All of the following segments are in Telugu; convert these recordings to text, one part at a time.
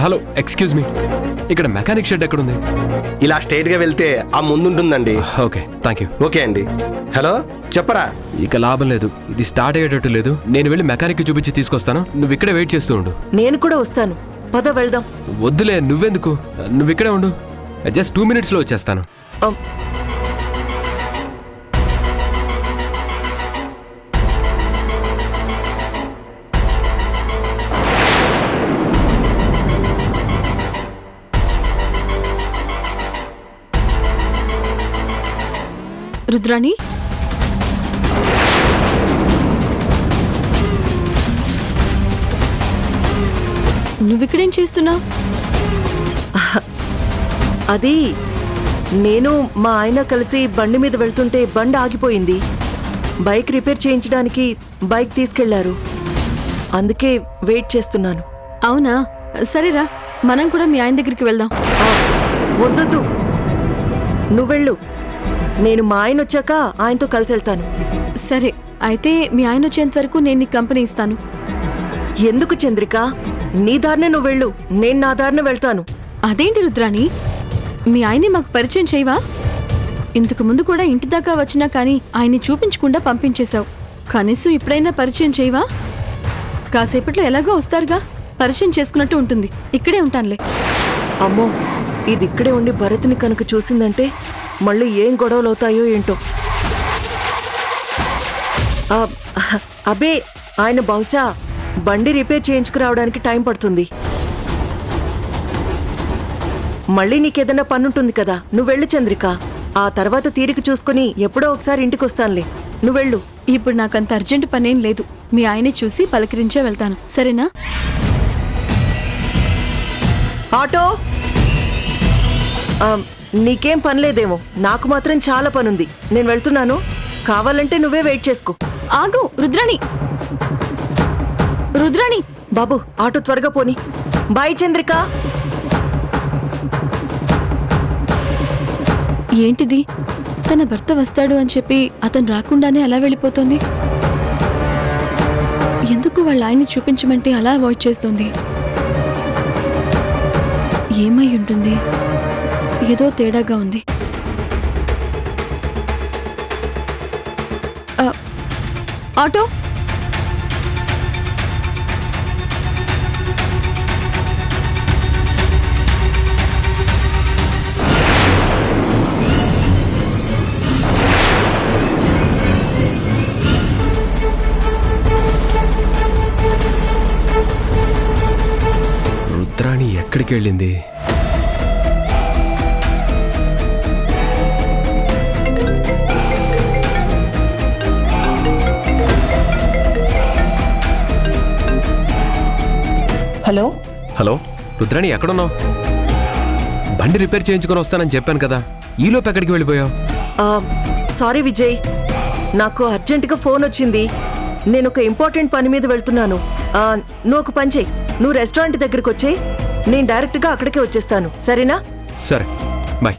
హలో, ఎక్స్క్యూజ్ మీ, ఇక్కడ మెకానిక్ షెడ్ ఎక్కడుంది? ఇలా స్ట్రైట్గా వెళ్తే ఆ ముందుంటుందండి. Okay, thank you. ఓకే అండి. హలో, చెప్పరా? ఇక లాభం లేదు, ఇది స్టార్ట్ అయ్యేటట్టు లేదు. నేను వెళ్ళి మెకానిక్ చూపించి తీసుకొస్తాను, నువ్వు ఇక్కడే వెయిట్ చేస్తూ ఉండు. నేను కూడా వస్తాను, పద వెళ్దాం. వద్దులే, నువ్వెందుకు, నువ్వు ఇక్కడే ఉండు. జస్ట్ 2 minutesలో వచ్చేస్తాను. రుద్రాణి, నువ్విక్కడేం చేస్తున్నావు? అది నేను మా ఆయన కలిసి బండి మీద వెళ్తుంటే బండి ఆగిపోయింది. బైక్ రిపేర్ చేయించడానికి బైక్ తీసుకెళ్లారు, అందుకే వెయిట్ చేస్తున్నాను. అవునా, సరేరా, మనం కూడా మీ ఆయన దగ్గరికి వెళ్దాం. వద్దొద్దు, నువ్వెళ్ళు. నేను మా ఆయన వచ్చాక ఆయనతో కలిసి వెళ్తాను. సరే, అయితే మీ ఆయన వచ్చేంత వరకు నేను నీకు కంపెనీ ఇస్తాను. ఎందుకు చంద్రిక? నీ దారినే నువ్వెళ్ళు, నేను నా దారిన వెళ్తాను. అదేంటి రుద్రాణి, మీ ఆయన్ని మాకు పరిచయం చేయవా? ఇంతకు ముందు కూడా ఇంటి దాకా వచ్చినా కానీ ఆయన్ని చూపించకుండా పంపించేశావు. కనీసం ఇప్పుడైనా పరిచయం చేయవా? కాసేపట్లో ఎలాగో వస్తారుగా, పరిచయం చేసుకున్నట్టు ఉంటుంది. ఇక్కడే ఉంటానులే. అమ్మో, ఇది ఇక్కడే ఉండి భరత్ని కనుక చూసిందంటే మళ్ళీ ఏం గొడవలు అవుతాయో ఏంటో. అబే, ఆయన బహుశా బండి రిపేర్ చేయించుకురావడానికి టైం పడుతుంది. మళ్ళీ నీకేదన్నా పనుంటుంది కదా, నువ్వెళ్ళు చంద్రిక. ఆ తర్వాత తీరిక చూసుకుని ఎప్పుడో ఒకసారి ఇంటికి వస్తానులే, నువ్వెళ్ళు. ఇప్పుడు నాకంత అర్జెంట్ పనేం లేదు. మీ ఆయన్ని చూసి పలకరించే వెళ్తాను, సరేనా? ఆటో, నీకేం పనిలేదేమో, నాకు మాత్రం చాలా పనుంది. నేను వెళ్తున్నాను, కావాలంటే నువ్వే వెయిట్ చేసుకో. ఆగు రుద్రాణి, రుద్రాణి. బాబు, ఆటో త్వరగా పోని. బాయ్ చంద్రిక. ఏంటిది, తన భర్త వస్తాడు అని చెప్పి అతను రాకుండానే అలా వెళ్ళిపోతుంది. ఎందుకు వాళ్ళ ఆయన్ని చూపించమంటే అలా అవాయిడ్ చేస్తుంది? ఏమై ఉంటుంది? ఏదో తేడాగా ఉంది. ఆటో, రుద్రాణి ఎక్కడికి వెళ్ళింది? హలో హలో, రుద్రాణి ఎక్కడున్నావు? బండి రిపేర్ చేయించుకొని వస్తానని చెప్పాను కదా, ఈలోపు ఎక్కడికి వెళ్ళిపోయావు? సారీ విజయ్, నాకు అర్జెంటుగా ఫోన్ వచ్చింది. నేను ఒక ఇంపార్టెంట్ పని మీద వెళ్తున్నాను. నువ్వు ఒక పని చెయ్యి, నువ్వు రెస్టారెంట్ దగ్గరకు వచ్చేయి, నేను డైరెక్ట్గా అక్కడికే వచ్చేస్తాను, సరేనా? సరే, బాయ్.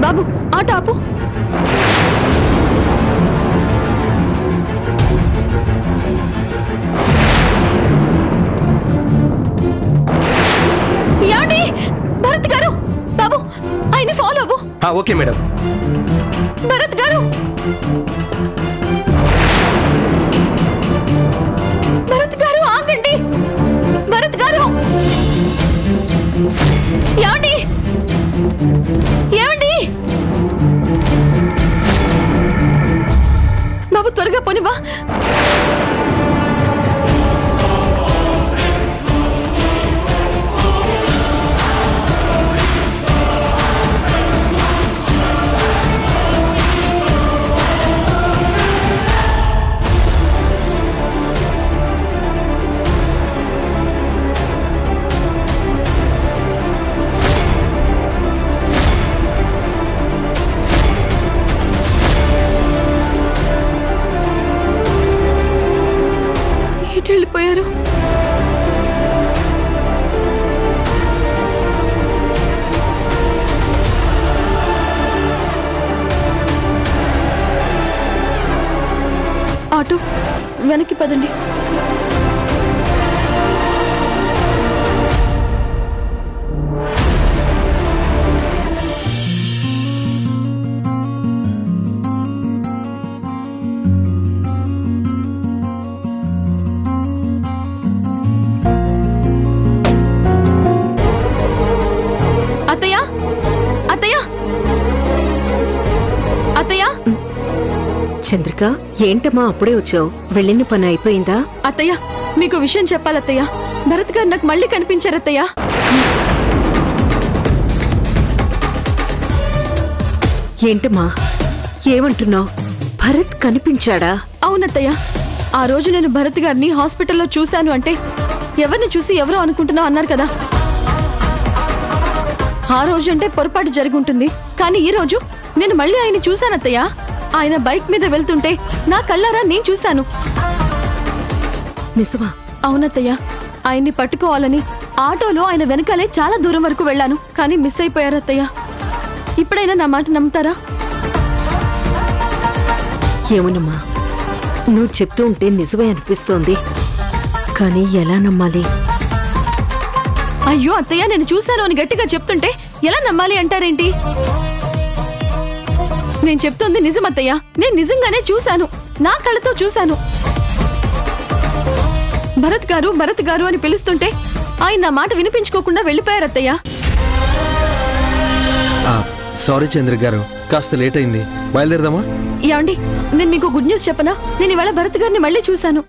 బాబు, ఆటో ఆపు. యాండి, భరత్ గారు, బాబు ఆయన ఫాలో అవ్వు. Okay madam. భరత్ గారు, భరత్ గారు ఆగండి. భరత్ గారు, యాండి, ఏమండి? బాబు త్వరగా పోనివా. వెనక్కి పదండి. అత్తయ్య, అత్తయ్య, అత్తయ్య, చంద్రిక, ఏంటమ్మా అప్పుడే వచ్చావు? వెళ్ళిన పని అయిపోయిందా? అత్తయ్య, మీకు విషయం చెప్పాలత్తయ్య. భరత్ గారు నాకు మళ్ళీ కనిపించారత్తయ్య. ఏంటమ్మా ఏమంటున్నావు? భరత్ కనిపించాడా? అవునత్తయ్య, ఆ రోజు నేను భరత్ గారిని హాస్పిటల్లో చూశాను అంటే ఎవరిని చూసి ఎవరో అనుకుంటున్నావు అన్నారు కదా. ఆ రోజు అంటే పొరపాటు జరుగుంటుంది, కానీ ఈ రోజు నేను మళ్ళీ ఆయన్ని చూశానత్తయ్య. ఆయన బైక్ మీద వెళ్తుంటే నా కళ్ళారా నేను చూశాను. నిజమా? అవునత్తయ్య, ఆయన్ని పట్టుకోవాలని ఆటోలో ఆయన వెనకాలే చాలా దూరం వరకు వెళ్ళాను, కానీ మిస్ అయిపోయారత్తయ్య. ఇప్పుడైనా నా మాట నమ్ముతారా? ఏమోనమ్మా, నువ్వు చెప్తూ ఉంటే నిజమే అనిపిస్తోంది, కానీ ఎలా నమ్మాలి? అయ్యో అత్తయ్య, నేను చూశాను అని గట్టిగా చెప్తుంటే ఎలా నమ్మాలి అంటారేంటి? నేను చెప్తోంది నిజమత్తయ్య. నేను నిజంగానే చూశాను, నా కళ్ళతో చూశాను. భరత్ గారు, భరత్ గారు అని పిలుస్తుంటే ఆయన నా మాట వినిపించుకోకుండా వెళ్ళిపోయారత్తయ్య. సారీ చంద్ర గారు, కాస్త లేట్ అయింది, బయలుదేరదామా? ఏమండి, నేను మీకు గుడ్ న్యూస్ చెప్పనా? నేను ఇవాళ భరత్ గారిని మళ్ళీ చూశాను.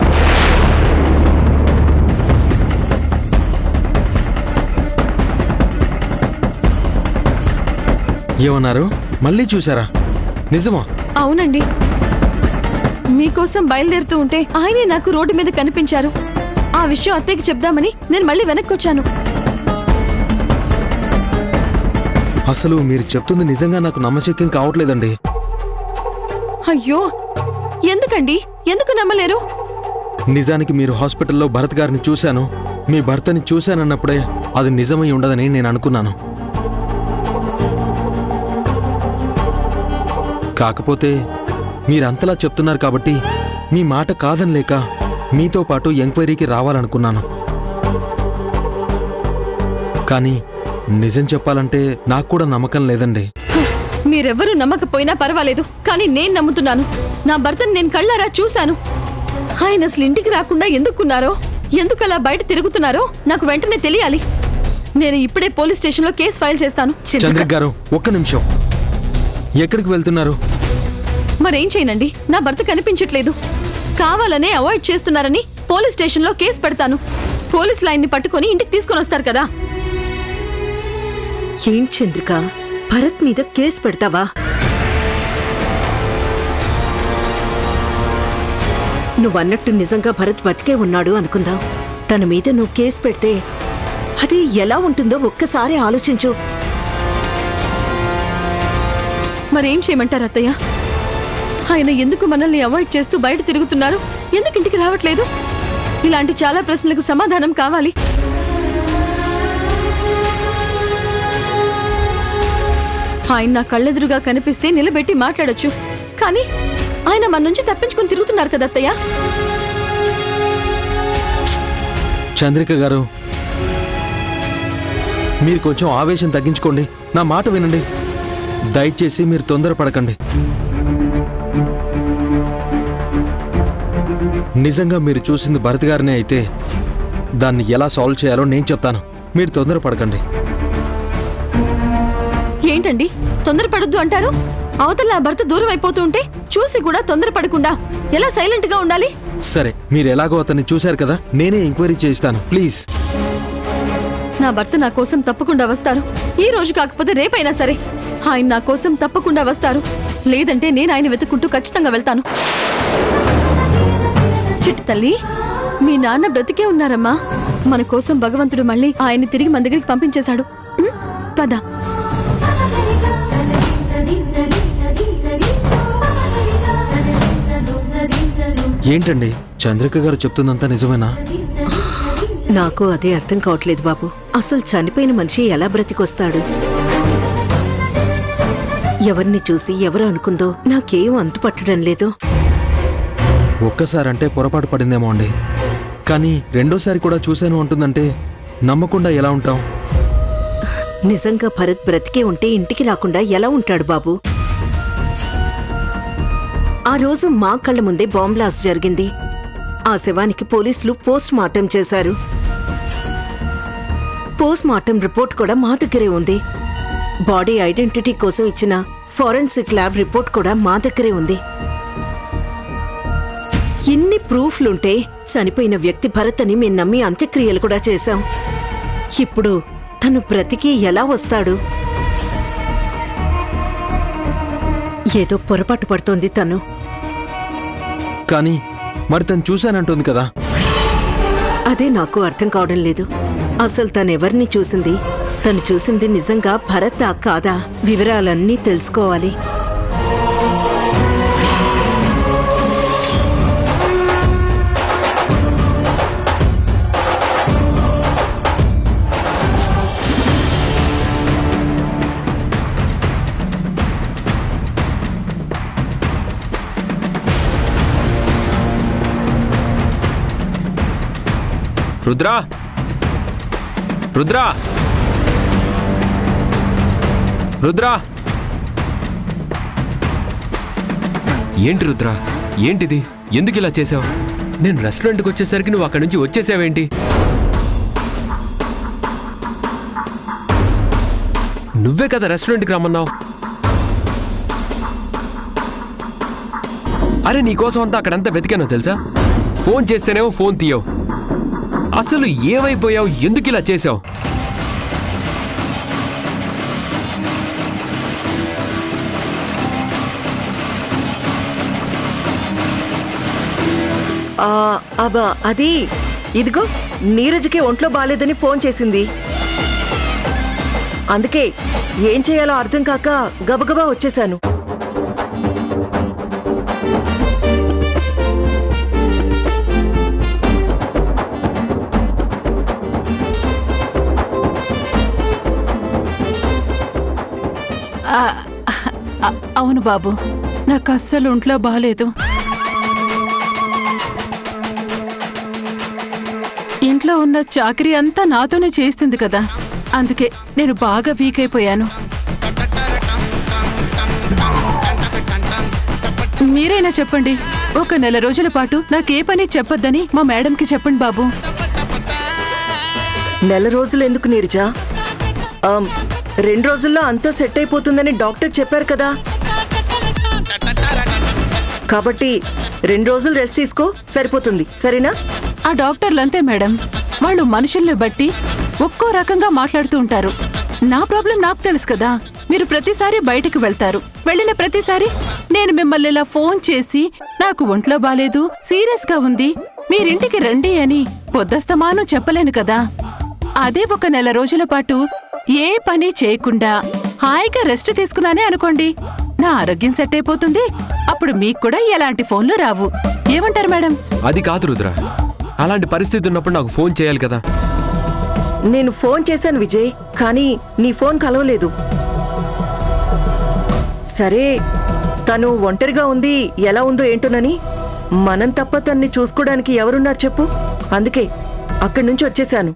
ఏమన్నారు? మళ్ళీ చూసారా? నిజమా? అవునండి, మీకోసం బయలుదేరుతూ ఉంటే ఆయనే నాకు రోడ్డు మీద కనిపించారు. ఆ విషయం అత్తయ్యకి చెప్దామని నేను మళ్ళీ వెనక్కి వచ్చాను. అసలు మీరు చెప్తుంది నిజంగా నాకు నమ్మశక్యం కావట్లేదండి. అయ్యో, ఎందుకండి? ఎందుకు నమ్మలేరు? నిజానికి మీరు హాస్పిటల్లో భరత్ గారిని చూశాను, మీ భర్తని చూశానన్నప్పుడే అది నిజమై ఉండదని నేను అనుకున్నాను. కాకపోతే మీరంతలా చెప్తున్నారు కాబట్టి మీ మాట కాదనిలేక మీతో పాటు ఎంక్వైరీకి రావాలనుకున్నాను. కానీ నిజం చెప్పాలంటే నాకు కూడా నమ్మకం లేదండి. మీరెవ్వరూ నమ్మకపోయినా పర్వాలేదు, కానీ నేను నమ్ముతున్నాను. నా భర్తను నేను కళ్ళారా చూశాను. ఆయన అసలు ఇంటికి రాకుండా ఎందుకున్నారో, ఎందుకలా బయట తిరుగుతున్నారో నాకు వెంటనే తెలియాలి. నేను ఇప్పుడే పోలీస్ స్టేషన్లో కేసు ఫైల్ చేస్తాను. చంద్రిక గారు, ఒక్క నిమిషం. ఎక్కడికి వెళ్తున్నారు? మరేం చేయనండి, నా భర్త కనిపించట్లేదు. కావాలనే అవాయిడ్ చేస్తున్నారని పోలీస్ స్టేషన్లో కేసు పెడతాను. పోలీసులు ఆయన్ని పట్టుకొని ఇంటికి తీసుకొని వస్తారు కదా. ఏం చంద్రిక, భరత్ మీద కేసు పెడతావా? నువ్వన్నట్టు నిజంగా భరత్ బతికే ఉన్నాడు అనుకుందాం. తన మీద నువ్వు కేసు పెడితే అది ఎలా ఉంటుందో ఒక్కసారి ఆలోచించు. మరేం చేయమంటారు అత్తయ్య? ఆయన ఎందుకు మనల్ని అవాయిడ్ చేస్తూ బయట తిరుగుతున్నారు? ఎందుకు ఇంటికి రావట్లేదు? ఇలాంటి చాలా ప్రశ్నలకు సమాధానం కావాలి. ఆయన నా కళ్ళెదురుగా కనిపిస్తే నిలబెట్టి మాట్లాడొచ్చు, కానీ ఆయన మన నుంచి తప్పించుకుని తిరుగుతున్నారు కదా అత్తయ్య. చంద్రిక గారు, మీరు కొంచెం ఆవేశం తగ్గించుకోండి, నా మాట వినండి. దయచేసి మీరు తొందరపడకండి. నిజంగా మీరు చూసింది భరత్ గారినే అయితే దాన్ని ఎలా సాల్వ్ చేయాలో నేను చెప్తాను. మీరు తొందరపడకండి. ఏంటండి తొందరపడొద్దు అంటారు? అవతల నా భర్త దూరం అయిపోతూ ఉంటే చూసి కూడా తొందరపడకుండా ఎలా సైలెంట్ గా ఉండాలి? సరే, మీరు ఎలాగో అతన్ని చూశారు కదా, నేనే ఎంక్వైరీ చేస్తాను, ప్లీజ్. నా భర్త నా కోసం తప్పకుండా వస్తారు. ఈ రోజు కాకపోతే రేపైనా సరే ఆయన నా కోసం తప్పకుండా వస్తారు. లేదంటే నేను ఆయన వెతుక్కుంటూ ఖచ్చితంగా వెళ్తాను. చిట్టి తల్లి, మీ నాన్న బ్రతికే ఉన్నారమ్మా. మన కోసం భగవంతుడు మళ్ళీ ఆయన్ని తిరిగి మన దగ్గరికి పంపించేశాడు. పద. ఏంటండి, చంద్రిక గారు చెప్తుందంతా నిజమేనా? నాకు అదే అర్థం కావట్లేదు బాబు. అసలు చనిపోయిన మనిషి ఎలా బ్రతికొస్తాడు? ఎవరిని చూసి ఎవరు అనుకుందో నాకేం అంతుపట్టడం లేదు. ఒక్కసారంటే పొరపాటు పడిందేమో అండి, కానీ రెండోసారి కూడా చూశాను అంటుందంటే నమ్మకుండా ఎలా ఉంటాం? నిజంగా భరత్ బ్రతికే ఉంటే ఇంటికి రాకుండా ఎలా ఉంటాడు బాబు? ఆ రోజు మా కళ్ళ ముందే బాంబ్ బ్లాస్ట్ జరిగింది. ఆ శవానికి పోలీసులు పోస్ట్ మార్టం చేశారు. పోస్ట్ మార్టం రిపోర్ట్ కూడా మా దగ్గరే ఉంది. బాడీ ఐడెంటిటీ కోసం ఇచ్చిన ఫోరెన్సిక్ ల్యాబ్ రిపోర్ట్ కూడా మా దగ్గరే ఉంది. ఇన్ని ప్రూఫ్లుంటే చనిపోయిన వ్యక్తి భరత్ అని మేము నమ్మి అంత్యక్రియలు కూడా చేశాం. ఇప్పుడు తను బ్రతికి ఎలా వస్తాడు? ఏదో పొరపాటు పడుతోంది తను. కానీ మరి తను చూశానంటుంది కదా. అదే నాకు అర్థం కావడం లేదు. అసలు తనెవరిని చూసింది? తను చూసింది నిజంగా భరతా కాదా? వివరాలన్నీ తెలుసుకోవాలి. రుద్రా, రుద్రా, రుద్రా! ఏంటి రుద్రా, ఏంటిది? ఎందుకు ఇలా చేసావు? నేను రెస్టారెంట్కి వచ్చేసరికి నువ్వు అక్కడి నుంచి వచ్చేసావేంటి? నువ్వే కదా రెస్టారెంట్కి రమ్మన్నావు. అరే నీకోసం అంతా అక్కడంతా వెతికానో తెలుసా? ఫోన్ చేస్తేనేమో ఫోన్ తీయవు. అసలు ఏమైపోయావు? ఎందుకు ఇలా చేసావు? అబ్బా అది ఇదిగో నీరజ్కి ఒంట్లో బాలేదని ఫోన్ చేసింది. అందుకే ఏం చేయాలో అర్థం కాక గబగబా వచ్చేశాను. అవును బాబు, నాకు అస్సలు ఒంట్లో బాలేదు. ఇంట్లో ఉన్న చాకరీ అంతా నాతోనే చేస్తుంది కదా, అందుకే నేను బాగా వీక్ అయిపోయాను. మీరైనా చెప్పండి, ఒక నెల రోజుల పాటు నాకే పని చెప్పొద్దని మా మేడంకి చెప్పండి బాబు. నెల రోజులు ఎందుకు నీరజా? 2 రోజుల్లో అంతా సెట్ అయిపోతుందని డాక్టర్ చెప్పారు కదా. కాబట్టి 2 రోజులు రెస్ట్ తీసుకో, సరిపోతుంది. సరేనా? ఆ డాక్టర్లంతే మేడం, వాళ్ళు మనుషుల్ని బట్టి ఒక్కో రకంగా మాట్లాడుతూ ఉంటారు. నా ప్రాబ్లం నాకు తెలుసు కదా. మీరు ప్రతిసారి బయటికి వెళ్తారు, వెళ్ళిన ప్రతిసారి నేను మిమ్మల్ని ఇలా ఫోన్ చేసి నాకు ఒంట్లో బాలేదు, సీరియస్ గా ఉంది, మీరింటికి రండి అని పొద్దస్తమాను చెప్పలేను కదా. అదే ఒక నెల రోజుల పాటు ఏ పని చేయకుండా హాయిగా రెస్ట్ తీసుకున్నానే అనుకోండి, నా ఆరోగ్యం సెట్ అయిపోతుంది. అప్పుడు మీకు కూడా ఎలాంటి ఫోన్లు రావు. ఏమంటారు మేడం? అది కాదు రుద్ర, అలాంటి పరిస్థితి ఉన్నప్పుడు నాకు ఫోన్ చేయాలి కదా. నేను ఫోన్ చేశాను విజయ్, కానీ నీ ఫోన్ కలవలేదు. సరే, తను ఒంటరిగా ఉంది, ఎలా ఉందో ఏంటోనని. మనం తప్ప తన్ని చూసుకోవడానికి ఎవరున్నారు చెప్పు? అందుకే అక్కడి నుంచి వచ్చేశాను.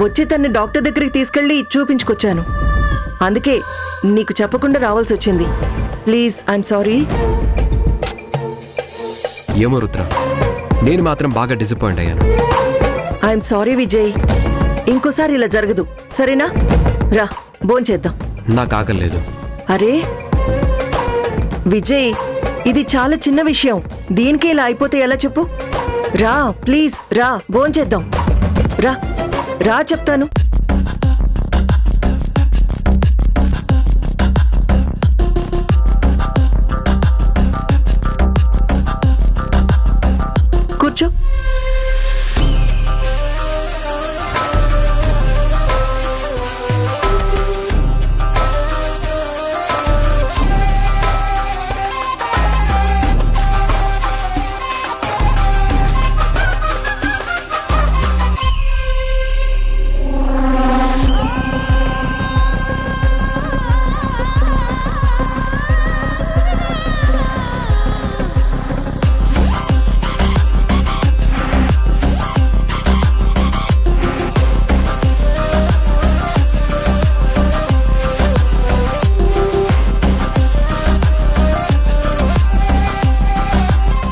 వచ్చి తన్ని డాక్టర్ దగ్గరికి తీసుకెళ్లి చూపించుకొచ్చాను. అందుకే నీకు చెప్పకుండా రావాల్సి వచ్చింది. Please, I'm sorry. ఏమో రుద్ర, నేను మాత్రం బాగా డిసప్పాయింట్ అయ్యాను. ఐఎమ్ సారీ విజయ్, ఇంకోసారి ఇలా జరగదు. సరేనా? రా, భోంచేద్దాం. నాకు ఆకలి లేదు. అరే విజయ్, ఇది చాలా చిన్న విషయం, దీనికి ఇలా అయిపోతే ఎలా చెప్పు? రా ప్లీజ్, రా భోంచేద్దాం. రా రా చెప్తాను. కూర్చో.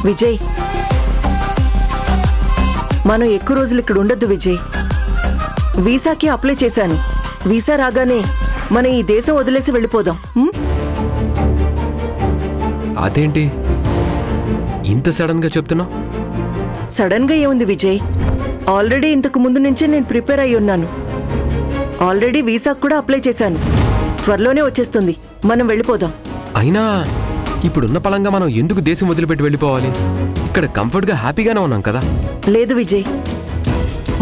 విజయ్, మనం ఎక్కువ రోజులు ఇక్కడ ఉండొద్దు విజయ్. వీసాకి అప్లై చేశాను. వీసా రాగానే మనం ఈ దేశం వదిలేసి వెళ్ళిపోదాం. అదేంటి ఇంత సడన్ గా చెప్తున్నావు? సడన్ గా ఏముంది విజయ్, ఆల్రెడీ ఇంతకు ముందు నుంచే నేను ప్రిపేర్ అయి ఉన్నాను. ఆల్రెడీ వీసాకు కూడా అప్లై చేశాను. త్వరలోనే వచ్చేస్తుంది. మనం వెళ్ళిపోదాం. అయినా ఇప్పుడున్న పలంగా మనం ఎందుకు దేశం వదిలిపెట్టి వెళ్ళిపోవాలి? ఇక్కడ కంఫర్ట్గా హ్యాపీగానే ఉన్నాం కదా. లేదు విజయ్,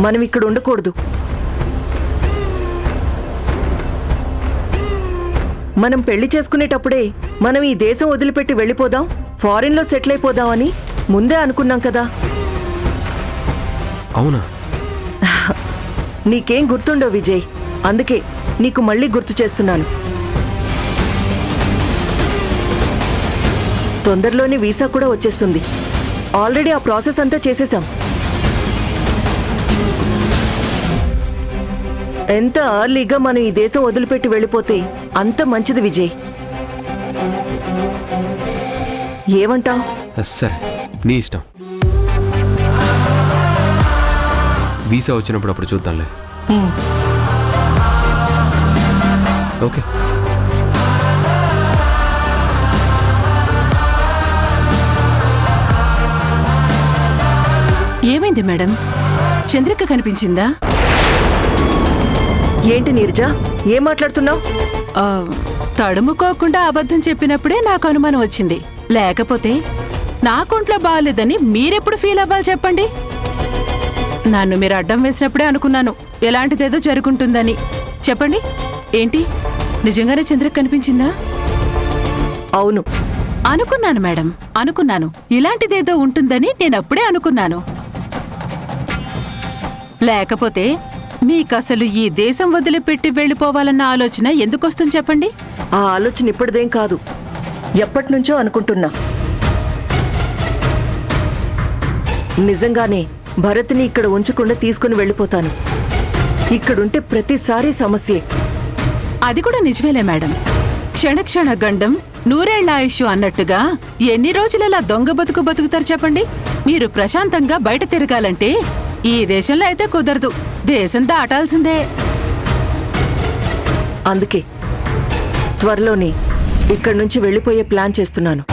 మనం ఇక్కడ ఉండకూడదు. మనం పెళ్లి చేసుకునేటప్పుడే మనం ఈ దేశం వదిలిపెట్టి వెళ్ళిపోదాం, ఫారిన్లో సెటిల్ అయిపోదాం అని ముందే అనుకున్నాం కదా. అవునా? నీకేం గుర్తుండో విజయ్, అందుకే నీకు మళ్ళీ గుర్తు చేస్తున్నాను. తొందరలోనే వీసా కూడా వచ్చేస్తుంది. ఆల్రెడీ ఆ ప్రాసెస్ అంతా చేసేసాం. ఎంత అర్లీగా మనం ఈ దేశం వదిలిపెట్టి వెళ్ళిపోతే అంత మంచిది విజయ్. ఏమంటావ్? సరే, నీ ఇష్టం. వీసా వచ్చినప్పుడు అప్పుడు చూద్దాంలే. ఓకే. ఏమైంది మేడం? చంద్రిక కనిపించిందా? ఏంటి నీరజా, ఏం మాట్లాడుతున్నావు? తడుముకోకుండా అబద్ధం చెప్పినప్పుడే నాకు అనుమానం వచ్చింది. లేకపోతే నా కొంట్లో బాగాలేదని మీరెప్పుడు ఫీల్ అవ్వాలి చెప్పండి? నన్ను మీరు అడ్డం వేసినప్పుడే అనుకున్నాను ఎలాంటిదేదో జరుగుంటుందని. చెప్పండి, ఏంటి నిజంగానే చంద్రిక కనిపించిందా? అవును, అనుకున్నాను మేడం, అనుకున్నాను. ఇలాంటిదేదో ఉంటుందని నేనప్పుడే అనుకున్నాను. లేకపోతే మీకసలు ఈ దేశం వదిలిపెట్టి వెళ్ళిపోవాలన్న ఆలోచన ఎందుకొస్తుంది చెప్పండి? ఆ ఆలోచన ఇప్పటిదేం కాదు, ఎప్పటినుంచో అనుకుంటున్నా. నిజంగానే భరత్ని ఇక్కడ ఉంచకుండా తీసుకుని వెళ్ళిపోతాను. ఇక్కడుంటే ప్రతిసారి సమస్యే. అది కూడా నిజమేలే మేడం. క్షణక్షణ గండం నూరేళ్ల ఆయుష్ అన్నట్టుగా ఎన్ని రోజులలా దొంగ బతుకు బతుకుతారు చెప్పండి? మీరు ప్రశాంతంగా బయట తిరగాలంటే ఈ దేశంలో అయితే కుదరదు, దేశం దాటాల్సిందే. అందుకే త్వరలోనే ఇక్కడి నుంచి వెళ్ళిపోయే ప్లాన్ చేస్తున్నాను.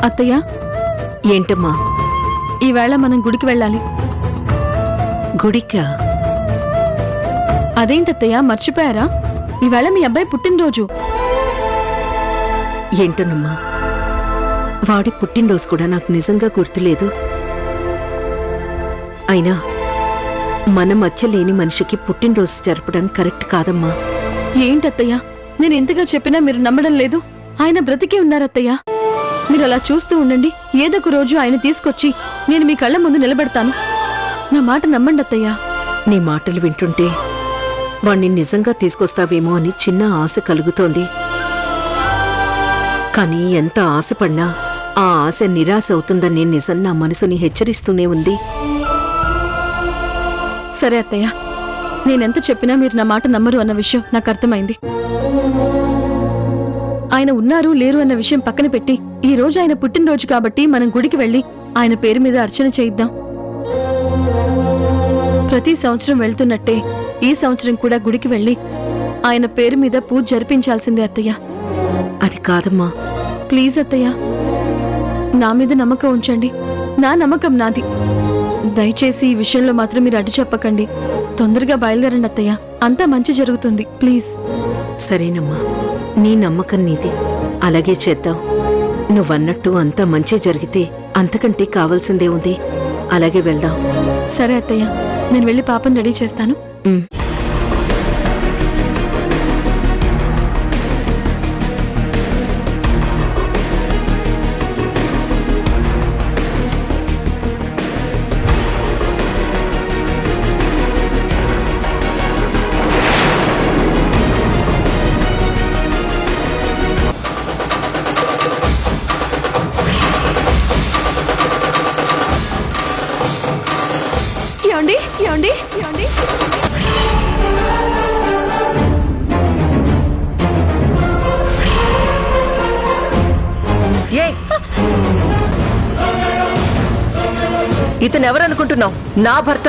అత్తయ్య, ఏంటమ్మా? ఈవేళ మనం గుడికి వెళ్ళాలి. గుడికా? అదేంటత్తయ్య, మర్చిపోయారా? ఈవేళ మీ అబ్బాయి పుట్టినరోజు. ఏంటోనమ్మా, వాడి పుట్టినరోజు కూడా నాకు నిజంగా గుర్తులేదు. అయినా మన మధ్య లేని మనిషికి పుట్టినరోజు జరపడం కరెక్ట్ కాదమ్మా. ఏంటత్తయ్య, నేను ఎంతగా చెప్పినా మీరు నమ్మడం లేదు. ఆయన బ్రతికే ఉన్నారత్తయ్య. మీరు అలా చూస్తూ ఉండండి. ఏదొక రోజు ఆయన తీసుకొచ్చి నేను మీ కళ్ళ ముందు నిలబెడతాను. నా మాట నమ్మండి అత్తయ్య. నీ మాటలు వింటుంటే వాణ్ణి నిజంగా తీసుకొస్తావేమో అని చిన్న ఆశ కలుగుతోంది. కానీ ఎంత ఆశపడినా ఆ ఆశ నిరాశ అవుతుందని నిజం నా మనసుని హెచ్చరిస్తూనే ఉంది. సరే అత్తయ్య, నేనెంత చెప్పినా మీరు నా మాట నమ్మరు అన్న విషయం నాకు అర్థమైంది. ఆయన ఉన్నారు లేరు అన్న విషయం పక్కన పెట్టి ఈ రోజు ఆయన పుట్టినరోజు కాబట్టి మనం గుడికి వెళ్లి ఆయన పేరు మీద అర్చన చేయిద్దాం. ప్రతి సంవత్సరం వెళ్తున్నట్టే ఈ సంవత్సరం కూడా గుడికి వెళ్లి ఆయన పేరు మీద పూజ జరిపించాల్సిందే అత్తయ్య. అది కాదమ్మా. ప్లీజ్ అత్తయ్య, నా మీద నమ్మకం ఉంచండి. నా నమ్మకం నాది. దయచేసి ఈ విషయంలో మాత్రం మీరు అడ్డు చెప్పకండి. తొందరగా బయలుదేరండి అత్తయ్య, అంతా మంచి జరుగుతుంది. ప్లీజ్. సరేనమ్మా, నీ నమ్మకం నీది. అలాగే చేద్దాం. నువ్వన్నట్టు అంతా మంచి జరిగితే అంతకంటే కావాల్సిందే ఉంది. అలాగే వెళ్దాం. సరే అత్తయ్య, నేను వెళ్ళి పాపను రెడీ చేస్తాను. ఏమండి ఏమండి ఏ ఇతను ఎవరనుకుంటున్నావు? నా భర్త.